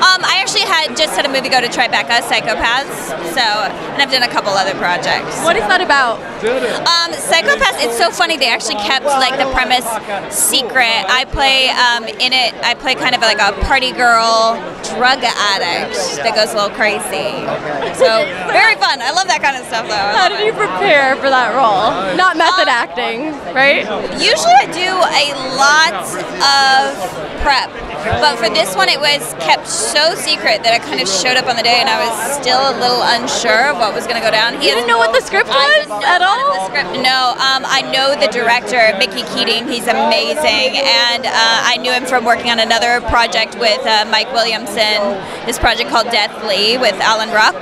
I actually just had a movie go to Tribeca, Psychopaths, and I've done a couple other projects. What is that about? Psychopaths, it's so funny, they actually kept like the premise secret. I play in it, I play kind of like a party girl, drug addict that goes a little crazy. So, very fun. I love that kind of stuff though. How did you prepare for that role? Not method acting, right? Usually I do a lot of prep. But for this one, it was kept so secret that I kind of showed up on the day and I was still a little unsure of what was going to go down. You didn't know what the script was at all? No, I know the director, Mickey Keating. He's amazing. And I knew him from working on another project with Mike Williamson, this project called Deathly with Alan Ruck.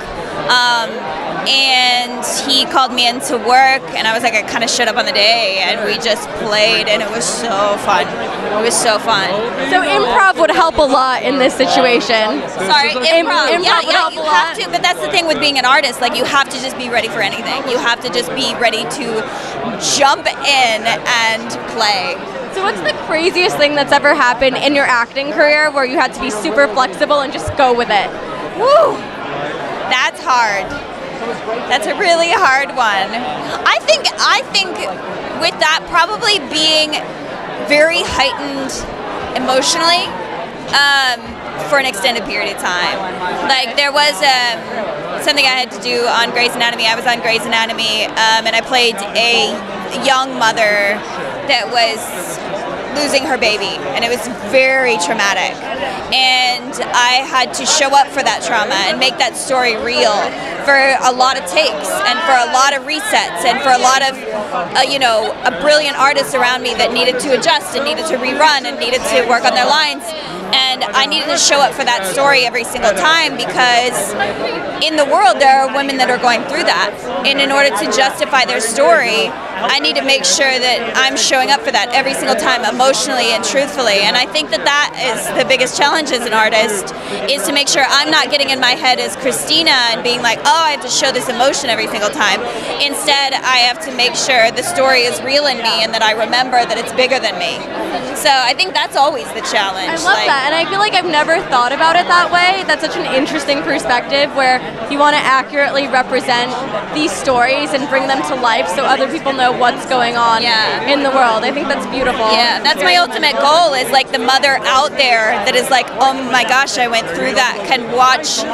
And he called me into work, and I was like, I kind of showed up on the day, and we just played, and it was so fun. It was so fun. So improv would help a lot in this situation. Sorry, improv. Improv would help you a have lot. to, but that's the thing with being an artist. Like, you have to just be ready for anything. You have to just be ready to jump in and play. So what's the craziest thing that's ever happened in your acting career where you had to be super flexible and just go with it? Woo! That's hard. That's a really hard one. I think with that probably being very heightened emotionally for an extended period of time. Like there was something I had to do on Grey's Anatomy. I was on Grey's Anatomy and I played a young mother that was losing her baby, and it was very traumatic, and I had to show up for that trauma and make that story real for a lot of takes and for a lot of resets and for a lot of a brilliant artist around me that needed to adjust and needed to rerun and needed to work on their lines, and I needed to show up for that story every single time because in the world there are women that are going through that, and in order to justify their story I need to make sure that I'm showing up for that every single time, emotionally and truthfully. And I think that is the biggest challenge as an artist, is to make sure I'm not getting in my head as Christina and being like, oh, I have to show this emotion every single time. Instead, I have to make sure the story is real in me and that I remember that it's bigger than me. So I think that's always the challenge. I love that, and I feel like I've never thought about it that way. That's such an interesting perspective where you want to accurately represent these stories and bring them to life so other people know what's going on in the world. I think that's beautiful. Yeah, that's my ultimate goal, is like the mother out there that is like, oh my gosh, I went through that, can watch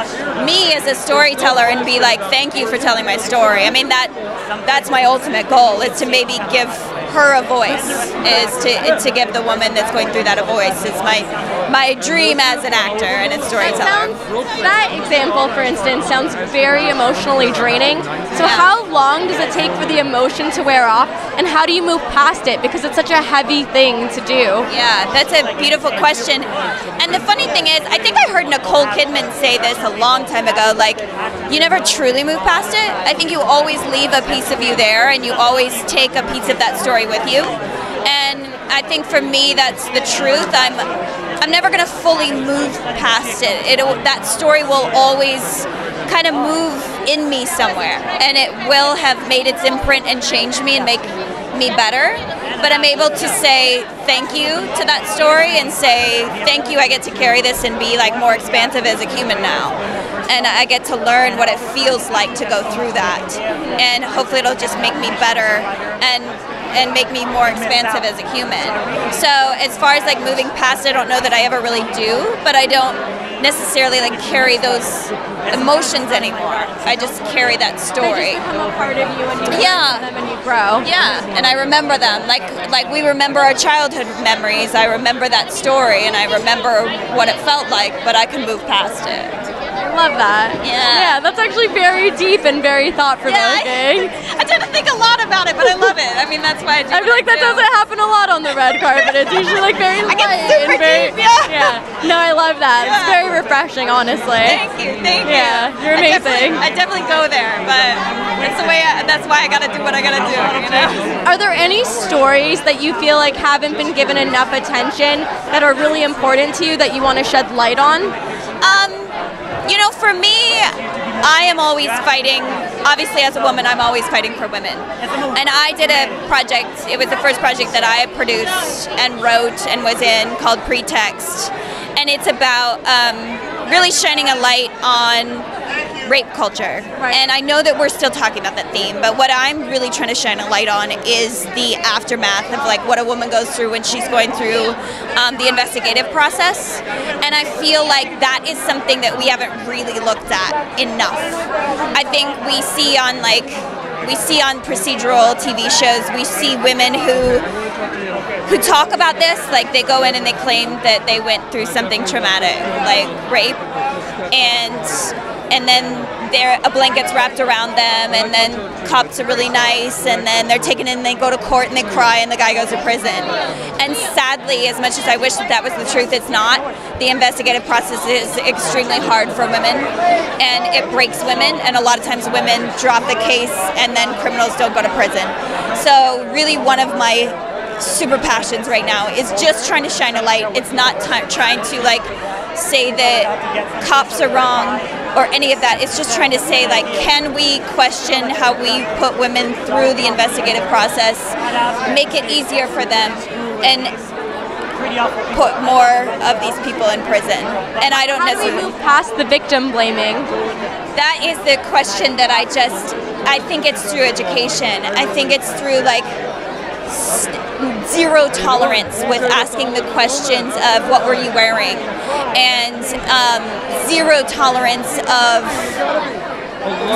me as a storyteller and be like, thank you for telling my story. I mean, that's my ultimate goal, is to maybe give her a voice, is to give the woman that's going through that a voice. It's my dream as an actor and a storyteller. That example, for instance, sounds very emotionally draining. So how long does it take for the emotion to wear off, and how do you move past it? Because it's such a heavy thing to do. Yeah, that's a beautiful question. And the funny thing is, I think I heard Nicole Kidman say this a long time ago, like, you never truly move past it. I think you always leave a piece of you there, and you always take a piece of that story with you. And I think for me, that's the truth. I'm never going to fully move past it. That story will always kind of move in me somewhere, and it will have made its imprint and changed me and make me better. But I'm able to say thank you to that story and say thank you, I get to carry this and be like more expansive as a human now, and I get to learn what it feels like to go through that, and hopefully it'll just make me better and make me more expansive as a human. So as far as like moving past it, I don't know that I ever really do, but I don't necessarily like carry those emotions anymore. I just carry that story. They just become a part of you, and you learn them and you grow. Yeah, and I remember them. Like we remember our childhood memories. I remember that story, and I remember what it felt like, but I can move past it. I love that. Yeah, that's actually very deep and very thought-provoking. I tend to think a lot about it, but I love it. I mean, that's why I do. I feel like that doesn't happen a lot on the red carpet. It's usually like very light and very deep, yeah. No, I love that. It's very refreshing, honestly. Thank you. Yeah, you're amazing. I definitely go there, but it's the way. That's why I gotta do what I gotta do. You know. Are there any stories that you feel like haven't been given enough attention that are really important to you that you want to shed light on? You know, for me, I am always fighting, obviously as a woman, I'm always fighting for women. And I did a project, it was the first project that I produced and wrote and was in, called Pretext. And it's about really shining a light on rape culture. Right. And I know that we're still talking about that theme, but what I'm really trying to shine a light on is the aftermath of like what a woman goes through when she's going through the investigative process. And I feel like that is something that we haven't really looked at enough. I think we see on procedural TV shows, we see women who talk about this, like they go in and they claim that they went through something traumatic, like rape, and then a blanket's wrapped around them, and then cops are really nice, and then they're taken in and they go to court and they cry and the guy goes to prison. And sadly, as much as I wish that was the truth, it's not. The investigative process is extremely hard for women, and it breaks women, and a lot of times women drop the case and then criminals don't go to prison. So really one of my super passions right now is just trying to shine a light. It's not trying to like say that cops are wrong or any of that. It's just trying to say, like, can we question how we put women through the investigative process, make it easier for them, and put more of these people in prison. And I don't necessarily... How do we move past the victim blaming? That is the question that I think it's through education. I think it's through, like, zero tolerance with asking the questions of what were you wearing, and zero tolerance of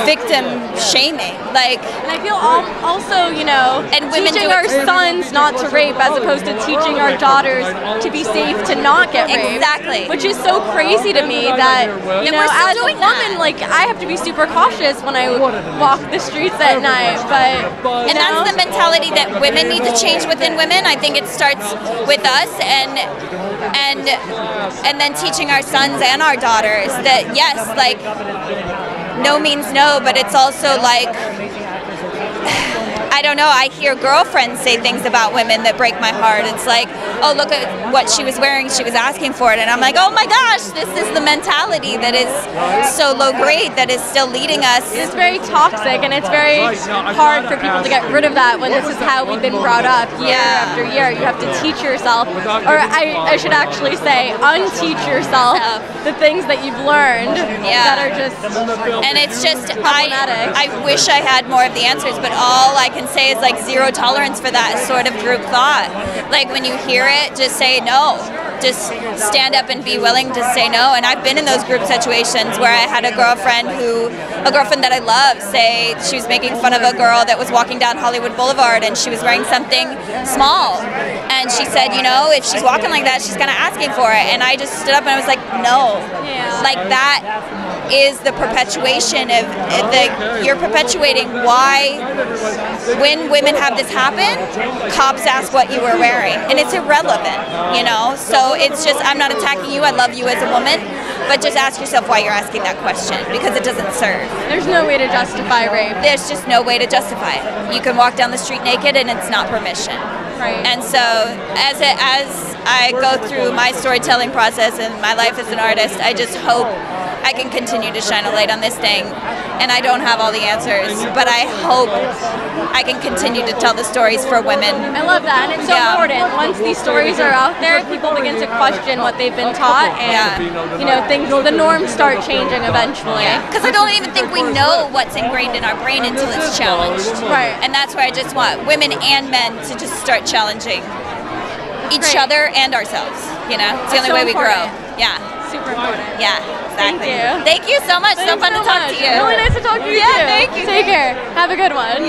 victim shaming. Like, and I feel also, you know, and women teaching our sons not to rape as opposed to teaching our daughters to be safe to not get raped. Exactly. Which is so crazy to me that, you know, as a woman, like, I have to be super cautious when I walk the streets at night. But and that's the mentality that women need to change within women. I think it starts with us, and then teaching our sons and our daughters that yes, like, no means no, but it's also like, I don't know, I hear girlfriends say things about women that break my heart. It's like, oh, look at what she was wearing, she was asking for it. And I'm like, oh my gosh, this is the mentality that is so low grade that is still leading us. It's very toxic, and it's very hard for people to get rid of that when this is how we've been brought up year after year. You have to teach yourself, or I should actually say, unteach yourself the things that you've learned that are just and it's just, I wish I had more of the answers, but all I can say is like zero tolerance for that sort of group thought. Like when you hear it, just say no. Just stand up and be willing to say no. And I've been in those group situations where I had a girlfriend that I love say she was making fun of a girl that was walking down Hollywood Boulevard and she was wearing something small. And she said, you know, if she's walking like that, she's kind of asking for it. And I just stood up and I was like, no. Like that is the perpetuation of you're perpetuating why when women have this happen, cops ask what you were wearing, and it's irrelevant, you know. So it's just, I'm not attacking you, I love you as a woman, but just ask yourself why you're asking that question, because it doesn't serve. There's no way to justify rape. There's just no way to justify it. You can walk down the street naked and it's not permission. Right. And so as I go through my storytelling process and my life as an artist, I just hope I can continue to shine a light on this thing. And I don't have all the answers, but I hope I can continue to tell the stories for women. I love that, and it's so important. Once these stories are out there, people begin to question what they've been taught, and you know, the norms start changing eventually. Because I don't even think we know what's ingrained in our brain until it's challenged. Right. And that's why I just want women and men to just start challenging each other and ourselves. You know, it's the only way we grow. Yeah. Super important. Yeah, exactly. Thank you. Thank you so much. Thanks so fun to talk to you. Really nice to talk to you too. Thank you. Take care. Have a good one.